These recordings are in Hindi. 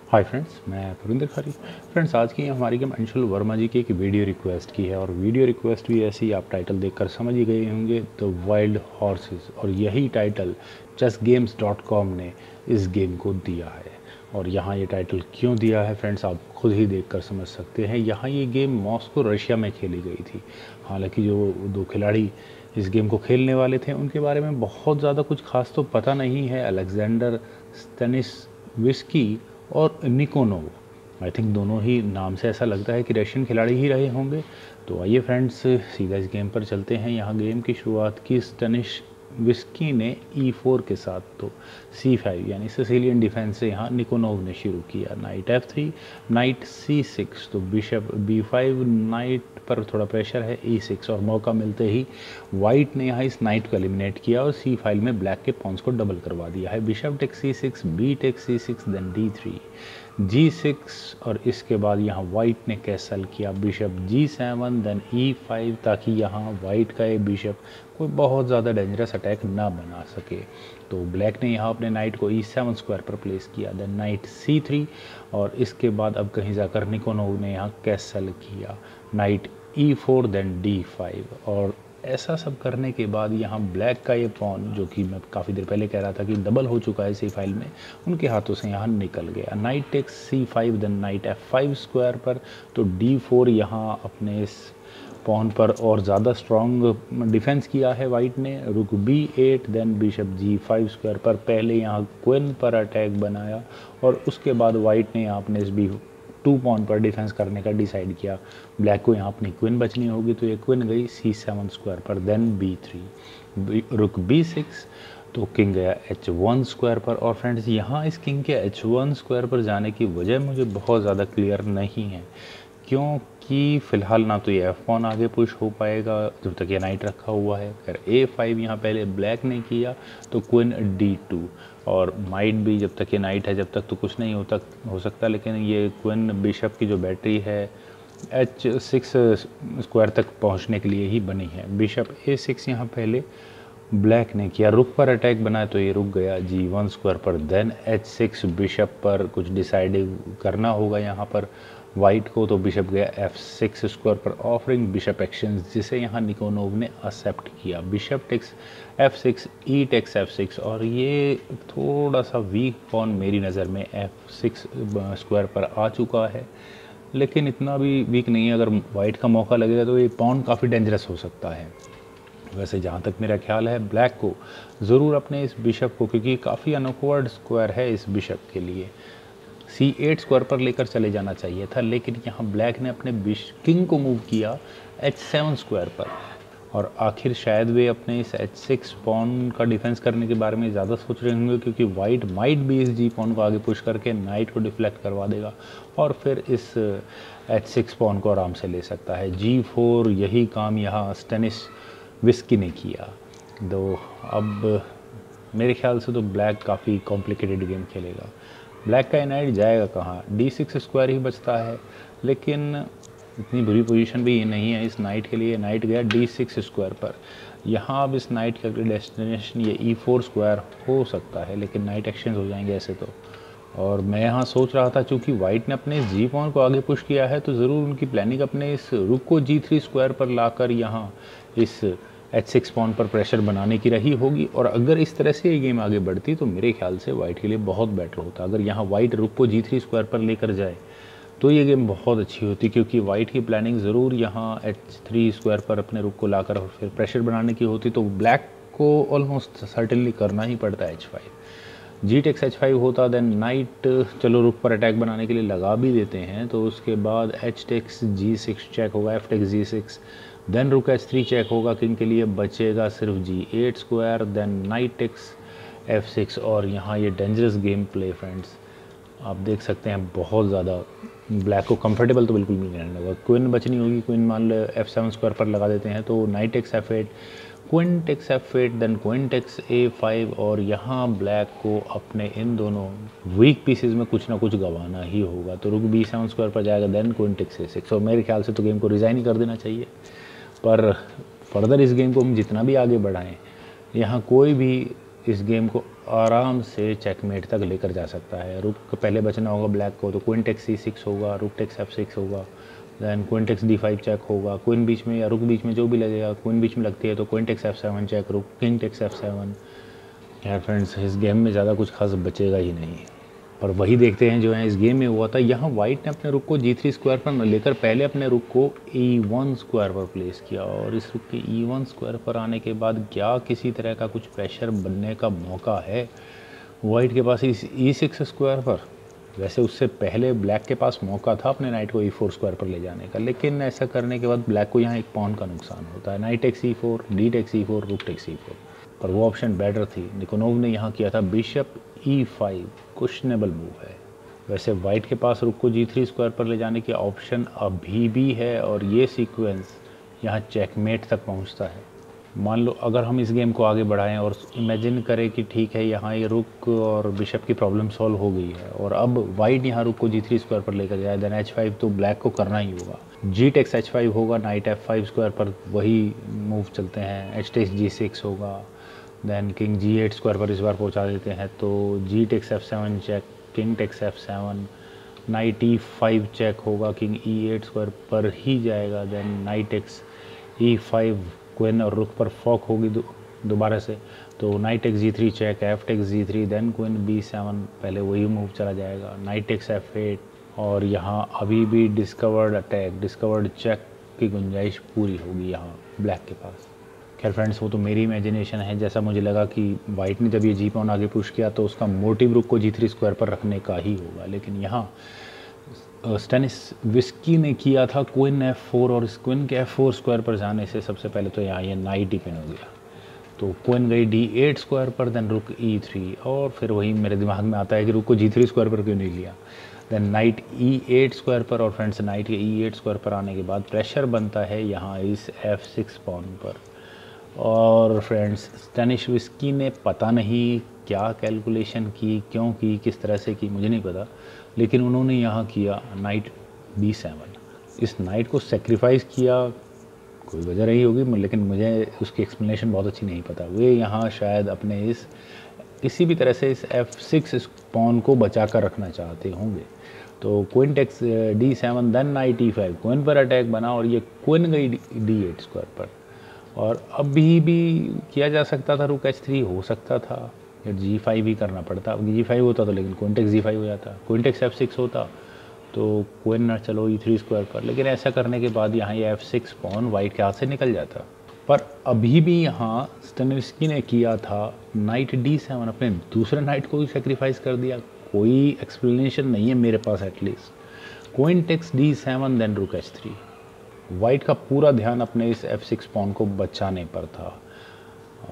हाय फ्रेंड्स, मैं पुरिंदर खरी। फ्रेंड्स, आज की हमारी गेम अंशुल वर्मा जी की एक वीडियो रिक्वेस्ट की है और वीडियो रिक्वेस्ट भी ऐसी आप टाइटल देखकर समझ ही गए होंगे, द वाइल्ड हॉर्सेस। और यही टाइटल chessgames.com ने इस गेम को दिया है। और यहाँ ये टाइटल क्यों दिया है फ्रेंड्स, आप खुद ही देखकर समझ सकते हैं। यहाँ ये गेम मॉस्को रशिया में खेली गई थी। हालांकि जो दो खिलाड़ी इस गेम को खेलने वाले थे उनके बारे में बहुत ज़्यादा कुछ खास तो पता नहीं है। अलेक्जेंडर स्टेनिसविस्की और निकोनोव। आई थिंक दोनों ही नाम से ऐसा लगता है कि रशियन खिलाड़ी ही रहे होंगे। तो आइए फ्रेंड्स, सीधा इस गेम पर चलते हैं। यहाँ गेम की शुरुआत की स्टेनिसविस्की ने E4 के साथ, तो C5 यानी सिसिलियन डिफेंस से यहाँ निकोनोव ने शुरू किया। नाइट F3, नाइट C6, तो बिशप B5, नाइट पर थोड़ा प्रेशर है, E6, और मौका मिलते ही वाइट ने यहाँ इस नाइट को एलिमिनेट किया और C फाइल में ब्लैक के पॉन्स को डबल करवा दिया है। Bishop take C6, B take C6, then D3, G6, और इसके बाद यहाँ वाइट ने कैसल किया बिशप G7, देन E5, ताकि यहाँ वाइट का ये बिशप कोई बहुत ज़्यादा डेंजरस अटैक ना बना सके। तो ब्लैक ने यहाँ अपने नाइट को E7 स्क्वायर पर प्लेस किया, देन नाइट C3, और इसके बाद अब कहीं जाकर निकोनोव ने यहाँ कैसल किया, नाइट E4, देन D5। और ऐसा सब करने के बाद यहाँ ब्लैक का ये पॉन, जो कि मैं काफ़ी देर पहले कह रहा था कि डबल हो चुका है C फाइल में, उनके हाथों से यहाँ निकल गया। Knight take C5, then knight F5 square पर, तो D4 यहाँ अपने इस पॉन पर और ज़्यादा स्ट्रॉन्ग डिफेंस किया है वाइट ने। रुक B8, then bishop G5 square पर पहले यहाँ क्वीन पर अटैक बनाया, और उसके बाद वाइट ने यहाँ अपने इस B2 पॉन पर डिफेंस करने का डिसाइड किया। ब्लैक को यहाँ अपनी क्वीन बचनी होगी, तो ये क्वीन गई C7 स्क्वायर पर, देन B3, रुक B6, तो किंग गया H1 स्क्वायर पर। और फ्रेंड्स, यहाँ इस किंग के H1 स्क्वायर पर जाने की वजह मुझे बहुत ज़्यादा क्लियर नहीं है, क्योंकि फ़िलहाल ना तो ये एफ पॉन आगे पुश हो पाएगा जब तक ये नाइट रखा हुआ है। अगर A5 यहाँ पहले ब्लैक ने किया तो क्वीन D2, और माइट भी जब तक ये नाइट है जब तक तो कुछ नहीं हो सकता, लेकिन ये क्वीन बिशप की जो बैटरी है H6 स्क्वायर तक पहुँचने के लिए ही बनी है। बिशप A6 यहाँ पहले ब्लैक ने किया, रुक पर अटैक बनाया तो ये रुक गया G1 स्क्वायर पर, देन H6, बिशप पर कुछ डिसाइड करना होगा यहाँ पर वाइट को, तो बिशप गया F6 स्क्वायर पर, ऑफरिंग बिशप एक्शन, जिसे यहाँ निकोनोव ने एक्सेप्ट किया। Bishop takes F6, E takes F6, और ये थोड़ा सा वीक पॉन मेरी नज़र में F6 स्क्वायर पर आ चुका है, लेकिन इतना भी वीक नहीं है। अगर वाइट का मौका लगेगा तो ये पॉन काफ़ी डेंजरस हो सकता है। वैसे जहाँ तक मेरा ख्याल है, ब्लैक को ज़रूर अपने इस बिशप को, क्योंकि काफ़ी अनऑकवर्ड स्क्वायर है इस बिशप के लिए, C8 स्क्वायर पर लेकर चले जाना चाहिए था, लेकिन यहाँ ब्लैक ने अपने किंग को मूव किया H7 स्क्वायर पर। और आखिर शायद वे अपने इस H6 पॉन का डिफेंस करने के बारे में ज़्यादा सोच रहे होंगे, क्योंकि वाइट माइट भी इस G पॉन को आगे पुश करके नाइट को डिफ्लेक्ट करवा देगा और फिर इस H6 पॉन को आराम से ले सकता है। G4, यही काम यहाँ स्टेनिसविस्की ने किया। तो अब मेरे ख्याल से तो ब्लैक काफ़ी कॉम्प्लिकेटेड गेम खेलेगा। ब्लैक का नाइट जाएगा कहाँ, D6 स्क्वायर ही बचता है, लेकिन इतनी बुरी पोजीशन भी नहीं है इस नाइट के लिए। नाइट गया D6 स्क्वायर पर। यहाँ अब इस नाइट का डेस्टिनेशन ये E4 स्क्वायर हो सकता है, लेकिन नाइट एक्सचेंज हो जाएंगे ऐसे तो। और मैं यहाँ सोच रहा था, चूँकि वाइट ने अपने इस G पॉन को आगे पुश किया है, तो ज़रूर उनकी प्लानिंग अपने इस रुक को G3 स्क्वायर पर लाकर यहाँ इस H6 पॉन पर प्रेशर बनाने की रही होगी। और अगर इस तरह से ये गेम आगे बढ़ती तो मेरे ख्याल से वाइट के लिए बहुत बेटर होता। अगर यहाँ वाइट रुक को G3 स्क्वायर पर लेकर जाए तो ये गेम बहुत अच्छी होती, क्योंकि वाइट की प्लानिंग ज़रूर यहाँ H3 स्क्वायर पर अपने रुक को लाकर और फिर प्रेशर बनाने की होती, तो ब्लैक को ऑलमोस्ट सर्टेनली करना ही पड़ता है H5। G टेक्स H5 होता, देन नाइट चलो रुक पर अटैक बनाने के लिए लगा भी देते हैं, तो उसके बाद H टेक्स G6 चेक होगा, F takes G6, then rook H3 check होगा, किंग के लिए बचेगा सिर्फ G8 square, then knight takes F6। और यहाँ ये डेंजरस गेम प्ले फ्रेंड्स आप देख सकते हैं, बहुत ज़्यादा ब्लैक को कंफर्टेबल तो बिल्कुल भी नहीं रहने लगा। क्वीन बचनी होगी, क्वीन मान लो F7 स्क्वायर पर लगा देते हैं, तो knight takes F8, queen takes F8, then queen takes A5, और यहाँ ब्लैक को अपने इन दोनों वीक पीसेस में कुछ ना कुछ गंवाना ही होगा। तो रुक B7 स्क्वायर पर जाएगा, देन क्वीन टेक्स A6, और मेरे ख्याल से तो गेम को रिज़ाइन ही कर देना चाहिए। पर फर्दर इस गेम को हम जितना भी आगे बढ़ाएं, यहाँ कोई भी इस गेम को आराम से चेकमेट तक लेकर जा सकता है। रुक पहले बचना होगा ब्लैक को, तो क्वीन टेक्स C6 होगा, रुक टेक्स F6 होगा, then queen takes D5 check होगा, क्वीन बीच में या रुक बीच में जो भी लगेगा, क्वीन बीच में लगती है तो क्वीन टेक्स F7 चेक, रुक किंग टेक्स F7। यार फ्रेंड्स, इस गेम में ज़्यादा कुछ खास बचेगा ही नहीं। और वही देखते हैं जो है इस गेम में हुआ था। यहाँ वाइट ने अपने रुक को G3 स्क्वायर पर न लेकर पहले अपने रुक को E1 स्क्वायर पर प्लेस किया, और इस रुक के E1 स्क्वायर पर आने के बाद क्या किसी तरह का कुछ प्रेशर बनने का मौका है वाइट के पास इस E6 स्क्वायर पर? वैसे उससे पहले ब्लैक के पास मौका था अपने नाइट को E4 स्क्वायर पर ले जाने का, लेकिन ऐसा करने के बाद ब्लैक को यहाँ एक पॉन का नुकसान होता है। Knight takes E4, D takes E4, rook takes E4, पर वो ऑप्शन बेटर थी। निकोनोव ने यहाँ किया था बिशप E5, क्वेश्चनेबल मूव है। वैसे वाइट के पास रुक को G3 स्क्वायर पर ले जाने की ऑप्शन अभी भी है, और ये सीक्वेंस यहाँ चेकमेट तक पहुँचता है। मान लो अगर हम इस गेम को आगे बढ़ाएं और इमेजिन करें कि ठीक है यहाँ ये रुक और बिशप की प्रॉब्लम सॉल्व हो गई है, और अब वाइट यहाँ रुक को G3 स्क्वायर पर लेकर जाए, देन H5 तो ब्लैक को करना ही होगा। जी टेक्स H5 होगा, नाइट F5 स्क्वायर पर वही मूव चलते हैं, H टेक्स G6 होगा, देन किंग G8 स्क्वायर पर इस बार पहुँचा देते हैं, तो जी takes F7 check, king takes F7, knight E5 check होगा, किंग E8 स्क्वायर पर ही जाएगा, then knight takes E5, queen और रुक पर फॉक होगी दोबारा से, तो knight takes G3 check, F takes G3, then queen B7, पहले वही मूव चला जाएगा, नाइट टेक्स F8, और यहाँ अभी भी डिस्कवर्ड अटैक, डिस्कवर्ड चेक की गुंजाइश पूरी होगी यहाँ ब्लैक के पास। खैर फ्रेंड्स, वो तो मेरी इमेजिनेशन है। जैसा मुझे लगा कि वाइट ने जब ये जी पॉन आगे पुश किया तो उसका मोटिव रुक को G3 स्क्वायर पर रखने का ही होगा, लेकिन यहाँ स्टेनिस्विस्की ने किया था क्वीन F4, और इस क्वीन के F4 स्क्वायर पर जाने से सबसे पहले तो यहाँ ये नाइट ही पिन हो गया, तो क्वीन गई D8 स्क्वायर पर, देन रुक E3, और फिर वही मेरे दिमाग में आता है कि रुक को G3 स्क्वायर पर क्यों नहीं लिया, देन नाइट E8 स्क्वायर पर, और फ्रेंड्स नाइट के E8 स्क्वायर पर आने के बाद प्रेशर बनता है यहाँ इस F6 पॉन पर। और फ्रेंड्स, स्टेनिस्विस्की ने पता नहीं क्या कैलकुलेशन की, क्यों की, किस तरह से की, मुझे नहीं पता, लेकिन उन्होंने यहाँ किया नाइट B7। इस नाइट को सेक्रीफाइस किया, कोई वजह रही होगी, लेकिन मुझे उसकी एक्सप्लेनेशन बहुत अच्छी नहीं पता। वे यहाँ शायद अपने इस किसी भी तरह से इस F6 पॉन को बचा कर रखना चाहते होंगे। तो queen takes D7, then knight E5, queen पर अटैक बना, और ये क्वीन गई D8 स्क्वायर पर, और अभी भी किया जा सकता था रुक H3 हो सकता था, या G5 ही करना पड़ता। G5 होता तो लेकिन क्वीन टेक्स G5 हो जाता, क्वीन टेक्स F6 होता तो क्वीन ना चलो E3 स्क्वायर पर, लेकिन ऐसा करने के बाद यहाँ ये F6 पॉन वाइट के हाथ से निकल जाता। पर अभी भी यहाँ स्टेनिस्विस्की ने किया था नाइट D7, अपने दूसरे नाइट को भी सेक्रीफाइस कर दिया। कोई एक्सप्लेनेशन नहीं है मेरे पास at least. Queen takes D7, then rook H3। White का पूरा ध्यान अपने इस F6 पॉन को बचाने पर था,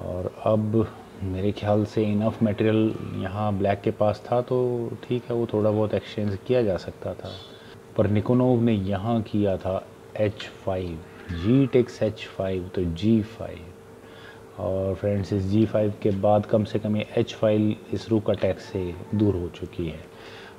और अब मेरे ख्याल से इनफ मटेरियल यहाँ ब्लैक के पास था, तो ठीक है वो थोड़ा बहुत एक्सचेंज किया जा सकता था। पर निकोनोव ने यहाँ किया था H5, जी टेक्स H5, तो G5, और फ्रेंड्स इस G5 के बाद कम से कम ये H5 इस रुक अटैक से दूर हो चुकी है।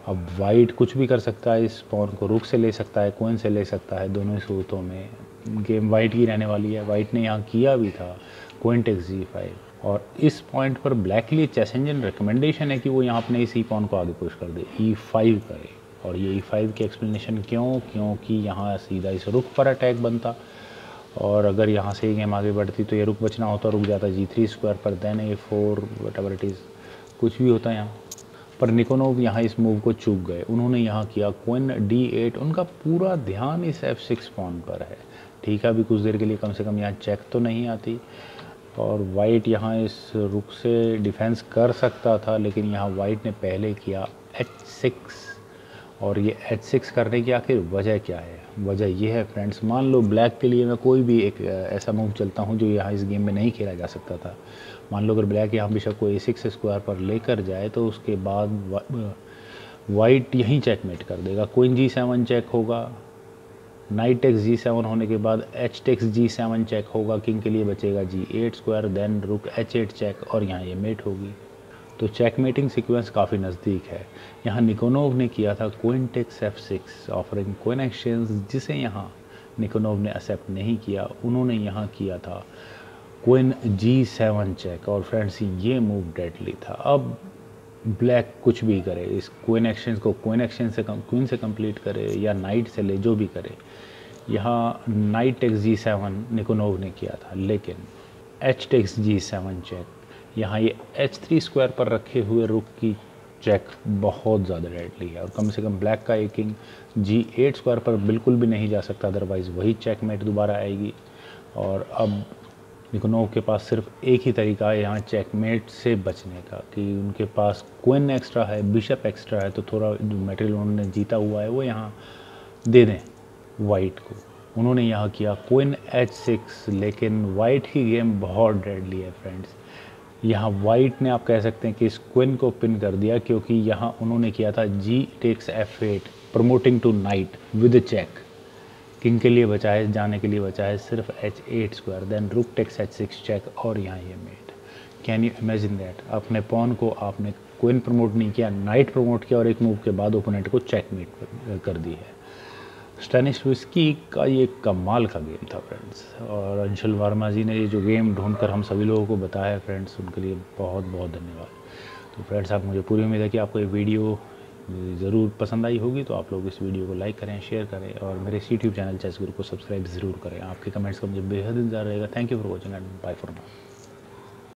अब वाइट कुछ भी कर सकता है, इस पॉन को रुक से ले सकता है, क्वीन से ले सकता है, दोनों ही सूरतों में गेम वाइट की रहने वाली है। वाइट ने यहाँ किया भी था क्वीन टेक्स G5, और इस पॉइंट पर ब्लैक के लिए चेस इंजन रिकमेंडेशन है कि वो यहाँ अपने इस ई पॉन को आगे पुश कर दे, E5 करे। और ये E5 की एक्सप्लेनेशन क्योंकि यहाँ सीधा इस रुक पर अटैक बनता, और अगर यहाँ से गेम आगे बढ़ती तो ये रुक बचना होता, रुक जाता G3 स्क्वायर पर, then A4, whatever it is, कुछ भी होता यहाँ। पर निकोनोव यहाँ इस मूव को चूक गए। उन्होंने यहाँ किया क्वीन D8, उनका पूरा ध्यान इस F6 पॉन पर है। ठीक है, अभी कुछ देर के लिए कम से कम यहाँ चेक तो नहीं आती, और वाइट यहाँ इस रुक से डिफेंस कर सकता था, लेकिन यहाँ वाइट ने पहले किया H6, और ये H6 करने की आखिर वजह क्या है? वजह ये है फ्रेंड्स, मान लो ब्लैक के लिए मैं कोई भी एक ऐसा मूव चलता हूँ जो यहाँ इस गेम में नहीं खेला जा सकता था। मान लो अगर ब्लैक यहाँ बिशप को A6 स्क्वायर पर लेकर जाए, तो उसके बाद वाइट यहीं चेकमेट कर देगा। क्वीन G7 चेक होगा, नाइट टेक्स G7 होने के बाद H टेक्स G7 चेक होगा, किंग के लिए बचेगा G8 स्क्वायर, देन रुक H8 चेक, और यहाँ ये मेट होगी। तो चेकमेटिंग सीक्वेंस काफ़ी नज़दीक है। यहाँ निकोनोव ने किया था queen takes F6 offering queen exchange, जिसे यहाँ निकोनोव ने एक्सेप्ट नहीं किया। उन्होंने यहाँ किया था क्वीन G7 चेक, और फ्रेंड्स ये मूव डेडली था। अब ब्लैक कुछ भी करे, इस क्वीन एक्शन को क्वीन से कंप्लीट करे या नाइट से ले, जो भी करे। यहाँ नाइट टेक्स G7 निकोनोव ने किया था, लेकिन H टेक्स G7 चेक, यहाँ ये H3 स्क्वायर पर रखे हुए रुक की चेक बहुत ज़्यादा डेडली है, और कम से कम ब्लैक का एक किंग G8 स्क्वायर पर बिल्कुल भी नहीं जा सकता, अदरवाइज़ वही चेकमेट दोबारा आएगी। और अब निकोनोव के पास सिर्फ एक ही तरीका है यहाँ चेकमेट से बचने का, कि उनके पास क्वीन एक्स्ट्रा है, बिशप एक्स्ट्रा है, तो थोड़ा जो मटेरियल उन्होंने जीता हुआ है वो यहाँ दे दें वाइट को। उन्होंने यहाँ किया क्वीन H6, लेकिन वाइट की गेम बहुत डेडली है फ्रेंड्स। यहाँ वाइट ने, आप कह सकते हैं कि इस क्वीन को पिन कर दिया, क्योंकि यहाँ उन्होंने किया था G takes F8 promoting to knight with check. King के लिए बचा है, जाने के लिए बचा है सिर्फ H8 square, then rook takes H6 check, और यहाँ ये mate. Can you imagine that? अपने पॉन को आपने क्वीन प्रमोट नहीं किया, नाइट प्रमोट किया, और एक मूव के बाद ओपोनेंट को चेकमेट कर दी है। स्टैनिस्लवस्की का ये कमाल का गेम था फ्रेंड्स, और अंशुल वर्मा जी ने ये जो गेम ढूंढकर हम सभी लोगों को बताया फ्रेंड्स, उनके लिए बहुत बहुत धन्यवाद। तो फ्रेंड्स, आप मुझे पूरी उम्मीद है कि आपको ये वीडियो ज़रूर पसंद आई होगी, तो आप लोग इस वीडियो को लाइक करें, शेयर करें, और मेरे यूट्यूब चैनल चेस गुरु को सब्सक्राइब ज़रूर करें। आपके कमेंट्स का मुझे बेहद इंतजार रहेगा। Thank you for watching and bye for now.